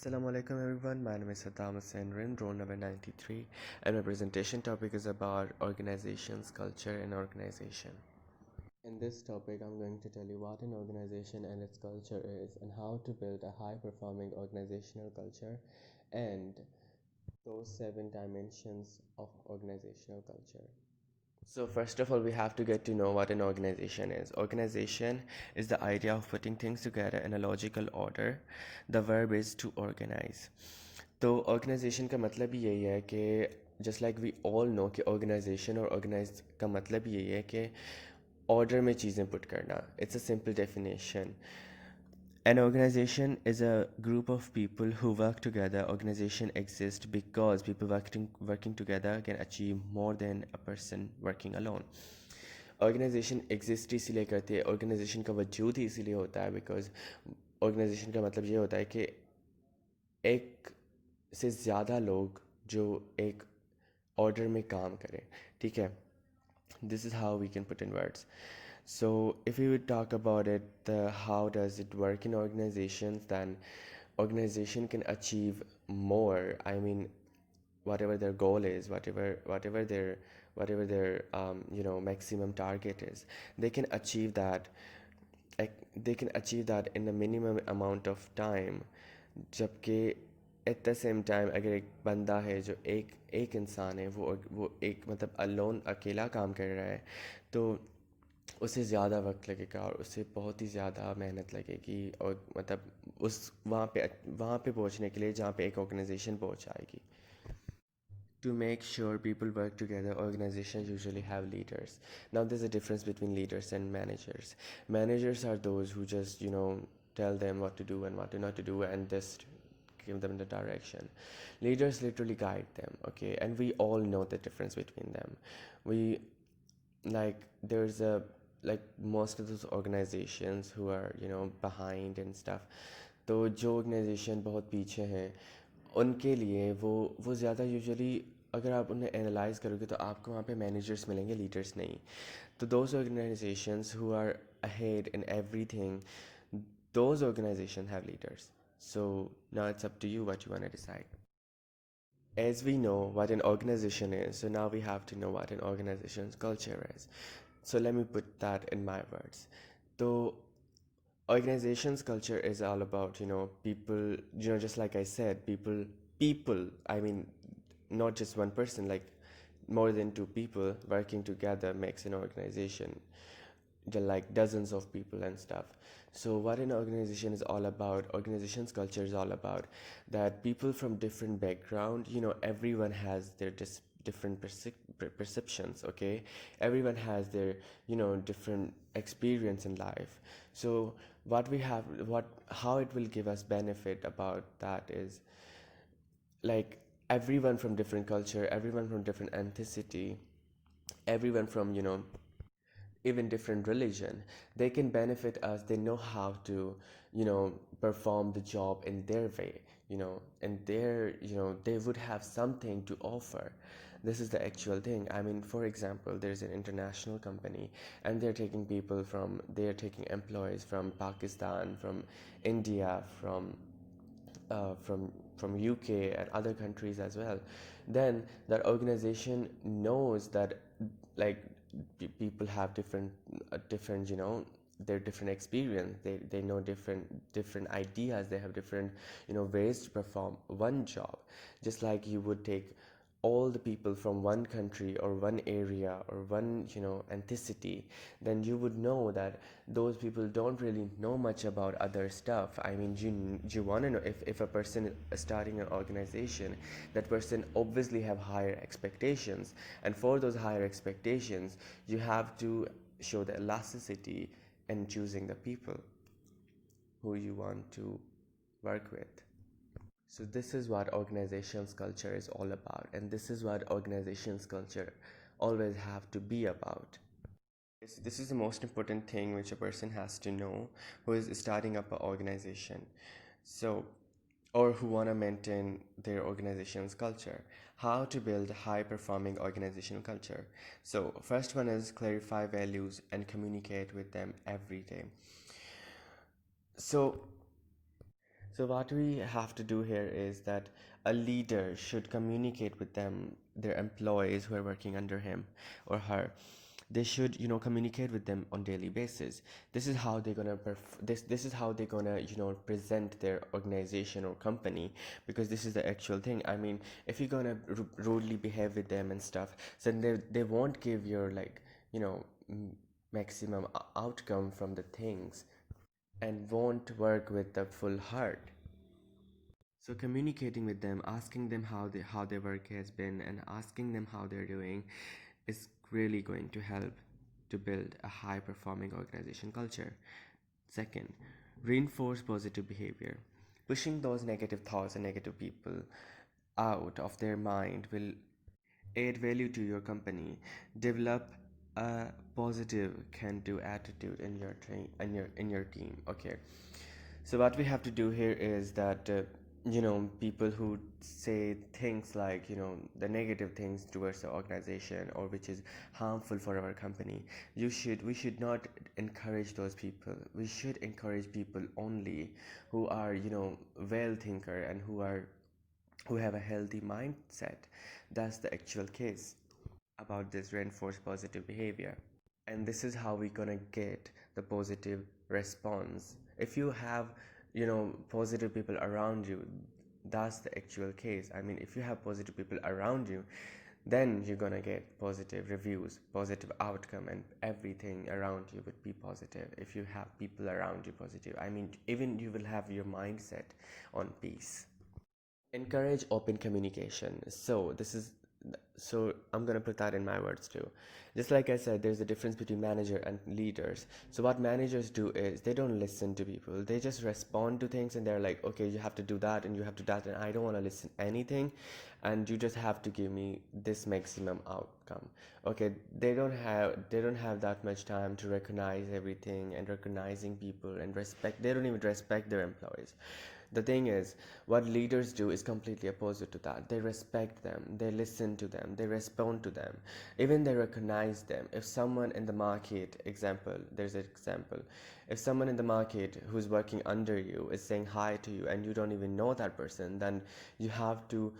Assalamu alaikum everyone, my name is Saddam Hussain Rin, roll number 93, and my presentation topic is about organizations, culture and organization. In this topic, I'm going to tell you what an organization and its culture is and how to build a high performing organizational culture and those 7 dimensions of organizational culture. So first of all, we have to get to know what an organization is. Organization is the idea of putting things together in a logical order. The verb is to organize. तो organization का मतलब ही यही है कि just like we all know कि organization और organize का मतलब यही है कि ऑर्डर में चीज़ें पुट करना. It's a simple definition. An organization is a group of people who work together. Organization exists because people working together can achieve more than a person working alone. Organization exist इसीलिए करती है, organisation का वजूद ही इसीलिए होता है because organisation का मतलब ये होता है कि एक से ज़्यादा लोग जो एक ऑर्डर में काम करें. ठीक है, this is how we can put in words. So if we would talk about it, how does it work in organizations, then organization can achieve more. I mean, whatever their goal is, whatever their maximum target is, they can achieve that. They can achieve that in a minimum amount of time. जबकि at the same time अगर एक बंदा है जो एक इंसान है, वो एक मतलब अलोन अकेला काम कर रहा है, तो उसे ज़्यादा वक्त लगेगा और उसे बहुत ही ज़्यादा मेहनत लगेगी और मतलब उस वहाँ पे पहुँचने के लिए जहाँ पे एक ऑर्गेनाइजेशन पहुँच जाएगी. To make sure people work together, organizations usually have leaders. Now, there's a difference between leaders and managers. Managers are those who just, tell them what to do and what to not to do and just give them the direction. Leaders literally guide them, okay? And we all know the difference between them. We, there's like most of those organizations who are, behind and stuff. तो जो organisation बहुत पीछे हैं उनके लिए वो ज़्यादा usually अगर आप उन्हें एनालाइज करोगे तो आपको वहाँ पे मैनेजर्स मिलेंगे, लीडर्स नहीं. तो those organizations who are ahead in everything, those organization have leaders. So now it's up to you what you want to decide. As we know what an organization is, so now we have to know what an organization's culture is. So let me put that in my words. So organization's culture is all about, people, just like I said, people, I mean, not just one person, like more than two people working together makes an organization, like dozens of people and stuff. So what an organization is all about, organization's culture is all about that people from different background, everyone has their different perceptions, okay? Everyone has their, different experience in life. So how it will give us benefit about that is like everyone from different culture, everyone from different ethnicity, everyone from, even different religion, they can benefit us. They know how to, perform the job in their way, and they would have something to offer. This is the actual thing. I mean, for example, there's an international company and they're taking employees from Pakistan, from India, from UK and other countries as well. Then that organization knows that like people have different their different experience. They know different ideas. They have different ways to perform one job. Just like you would take all the people from one country or one area or one ethnicity, then you would know that those people don't really know much about other stuff. I mean, you want to know if a person is starting an organization, that person obviously have higher expectations, and for those higher expectations you have to show the elasticity in choosing the people who you want to work with. So this is what organizations culture is all about, and this is what organizations culture always have to be about. This is the most important thing which a person has to know who is starting up an organization. So, or who want to maintain their organization's culture. How to build a high performing organizational culture. So first one is clarify values and communicate with them every day. So So what we have to do here is that a leader should communicate with them, their employees who are working under him or her. They should, communicate with them on daily basis. This is how they're gonna this is how they're gonna, present their organization or company, because this is the actual thing. I mean, if you're gonna rudely behave with them and stuff, then they won't give your, like, you know maximum outcome from the things, and won't work with the full heart. So communicating with them, asking them how their work has been, and asking them how they're doing is really going to help to build a high performing organization culture. Second, reinforce positive behavior. Pushing those negative thoughts and negative people out of their mind will add value to your company. Develop a positive can-do attitude in your team. Okay. So what we have to do here is that, people who say things like, the negative things towards the organization, or which is harmful for our company, we should not encourage those people. We should encourage people only who are, well thinker, and who have a healthy mindset. That's the actual case about this reinforced positive behavior. And this is how we're gonna get the positive response. If you have, positive people around you, that's the actual case. I mean, if you have positive people around you, then you're gonna get positive reviews, positive outcome, and everything around you would be positive. If you have people around you positive, I mean, even you will have your mindset on peace. Encourage open communication. So I'm gonna put that in my words too. Just like I said, there's a difference between manager and leaders. So what managers do is they don't listen to people. They just respond to things, and they're like, okay, you have to do that and you have to do that, and I don't want to listen anything, and you just have to give me this maximum outcome. Okay, they don't have that much time to recognize everything and recognizing people and respect. They don't even respect their employees. The thing is, what leaders do is completely opposite to that. They respect them, they listen to them, they respond to them, even they recognize them. If someone in the market, there's an example, if someone in the market who's working under you is saying hi to you and you don't even know that person, then you have to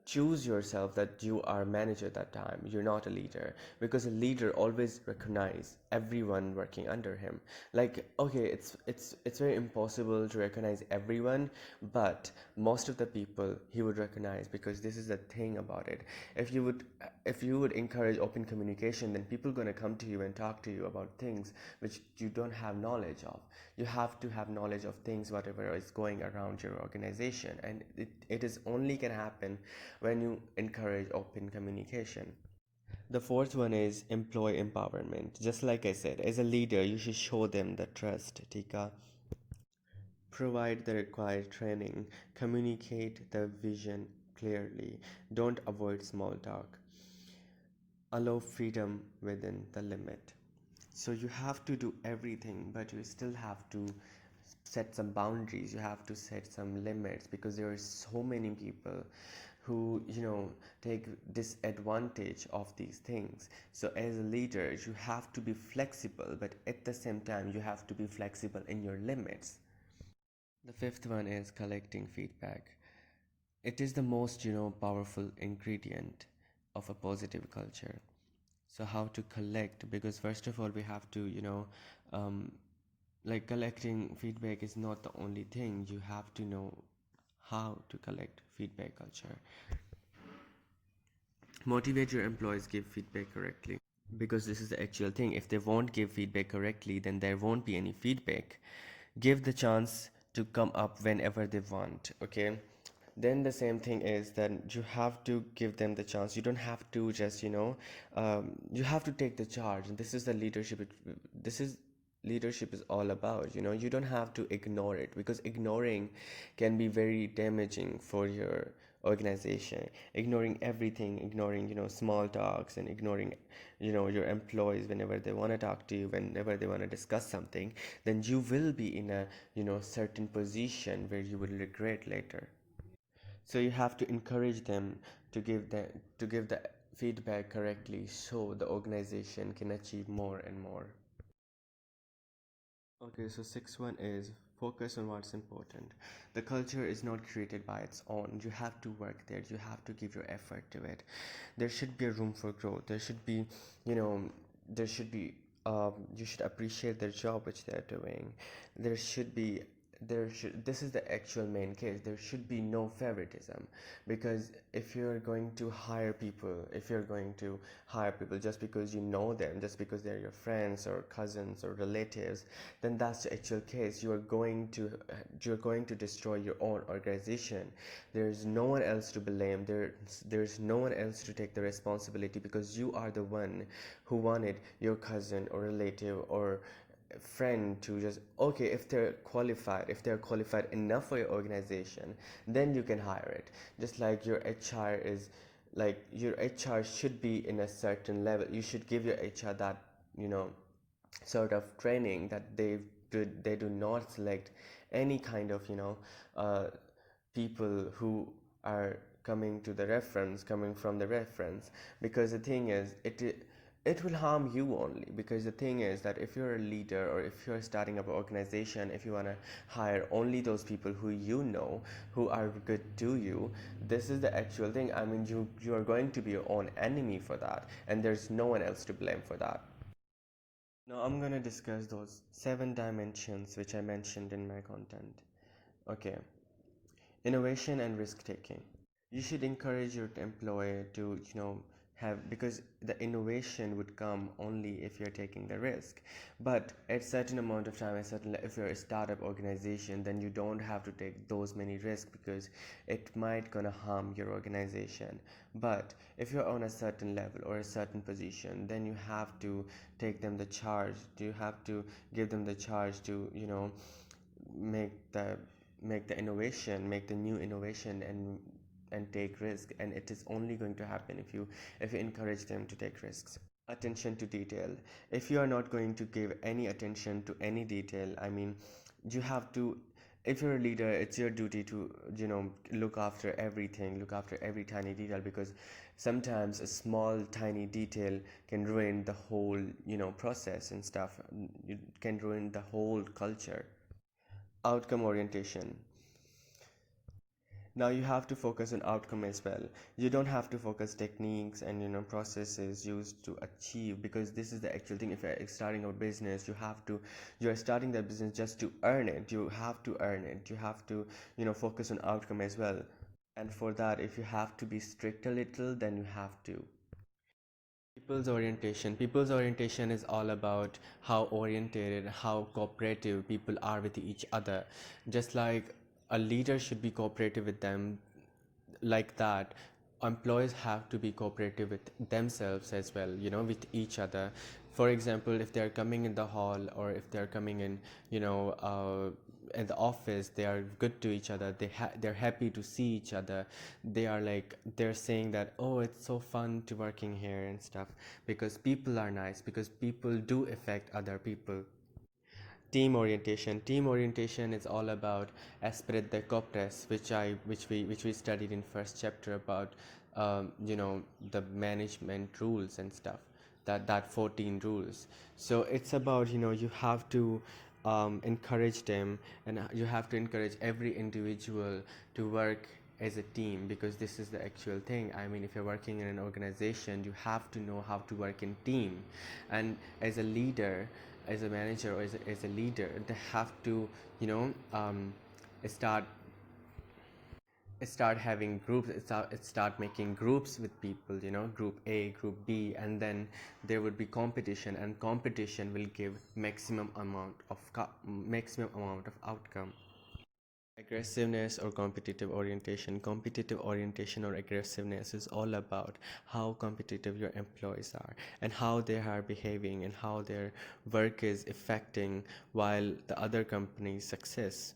choose yourself that you are a manager that time. You're not a leader, because a leader always recognize everyone working under him. Like, okay, it's very impossible to recognize everyone, but most of the people he would recognize, because this is the thing about it. If you would encourage open communication, then people gonna come to you and talk to you about things which you don't have knowledge of. You have to have knowledge of things whatever is going around your organization, and it is only can happen when you encourage open communication. The fourth one is employee empowerment. Just like I said, as a leader, you should show them the trust, Tika. Provide the required training, communicate the vision clearly, don't avoid small talk, allow freedom within the limit. So you have to do everything, but you still have to set some boundaries. You have to set some limits, because there are so many people who, take disadvantage of these things. So as a leader, you have to be flexible, but at the same time, you have to be flexible in your limits. The fifth one is collecting feedback. It is the most, powerful ingredient of a positive culture. So how to collect? Because first of all, we have to, um, like, collecting feedback is not the only thing. You have to know how to collect feedback culture. Motivate your employees, give feedback correctly, because this is the actual thing. If they won't give feedback correctly, then there won't be any feedback. Give the chance to come up whenever they want. Okay, then the same thing is that you have to give them the chance. You don't have to just, you have to take the charge, and this is the leadership. This is leadership is all about. You don't have to ignore it, because ignoring can be very damaging for your organization. Ignoring everything, ignoring, small talks, and ignoring, your employees whenever they want to talk to you, whenever they want to discuss something, then you will be in a, certain position where you will regret later. So you have to encourage them to give the feedback correctly, so the organization can achieve more and more. Okay, so sixth one is Focus on what's important. The culture is not created by its own. You have to work there. You have to give your effort to it. There should be a room for growth. There should be, you know, there should be. You should appreciate their job which they're doing. There should be. There should. This is the actual main case. There should be no favoritism, because if you're going to hire people, if you're going to hire people just because you know them, just because they're your friends or cousins or relatives, then that's the actual case. You're going to destroy your own organization. There's no one else to blame. There's no one else to take the responsibility, because you are the one who wanted your cousin or relative or friend to just, okay, if they're qualified enough for your organization, then you can hire it. Just like your HR should be in a certain level. You should give your HR that, you know, sort of training that they do not select any kind of, people who are coming from the reference. Because the thing is, it will harm you only. Because the thing is that if you're a leader, or if you're starting up an organization, if you want to hire only those people who you know, who are good to you, this is the actual thing. I mean, you are going to be your own enemy for that, and there's no one else to blame for that. Now I'm gonna discuss those 7 dimensions which I mentioned in my content. Okay, innovation and risk taking. You should encourage your employee to, have, because the innovation would come only if you're taking the risk. But at certain amount of time, if you're a startup organization, then you don't have to take those many risks, because it might gonna harm your organization. But if you're on a certain level or a certain position, then you have to take them the charge. You have to give them the charge to, make the make the new innovation, and take risk. And it is only going to happen if you encourage them to take risks. Attention to detail. If you are not going to give any attention to any detail, I mean, you have to, if you're a leader, it's your duty to, look after everything, look after every tiny detail, because sometimes a small tiny detail can ruin the whole, process and stuff. It can ruin the whole culture. Outcome orientation. Now you have to focus on outcome as well. You don't have to focus techniques and, processes used to achieve, because this is the actual thing. If you're starting a business, you're starting that business just to earn it. You have to earn it. You have to, focus on outcome as well. And for that, if you have to be strict a little, then you have to. People's orientation is all about how orientated, how cooperative people are with each other. Just like a leader should be cooperative with them, like that, employees have to be cooperative with themselves as well, with each other. For example, if they're coming in the hall, or if they're coming in, in the office, they are good to each other. They're happy to see each other. They're saying that, oh, it's so fun to working here and stuff, because people are nice, because people do affect other people. Team orientation is all about esprit de corps, which we studied in first chapter about, the management rules and stuff, that 14 rules. So it's about, you have to encourage them, and you have to encourage every individual to work as a team, because this is the actual thing. I mean, if you're working in an organization, you have to know how to work in team. And as a leader, as a manager, or as a leader, they have to, start start having groups. Start making groups with people, group A, group B, and then there would be competition, and competition will give maximum amount of outcome. Aggressiveness or competitive orientation or aggressiveness is all about how competitive your employees are, and how they are behaving, and how their work is affecting while the other company's success.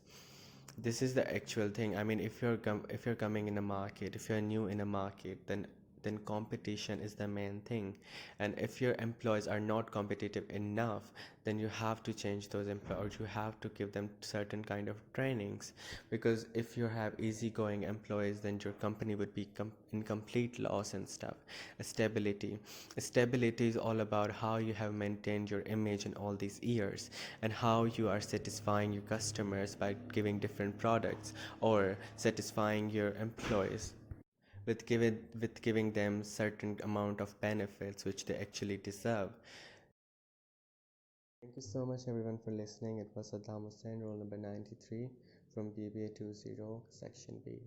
This is the actual thing. I mean, if you're coming in a market, if you're new in a market, then then competition is the main thing. And if your employees are not competitive enough, then you have to change those employees. You have to give them certain kind of trainings, because if you have easygoing employees, then your company would be in complete loss and stuff. Stability is all about how you have maintained your image in all these years, and how you are satisfying your customers by giving different products, or satisfying your employees with giving them certain amount of benefits which they actually deserve. Thank you so much everyone for listening. It was Saddam Hussein, roll number 93 from BBA 20 section B.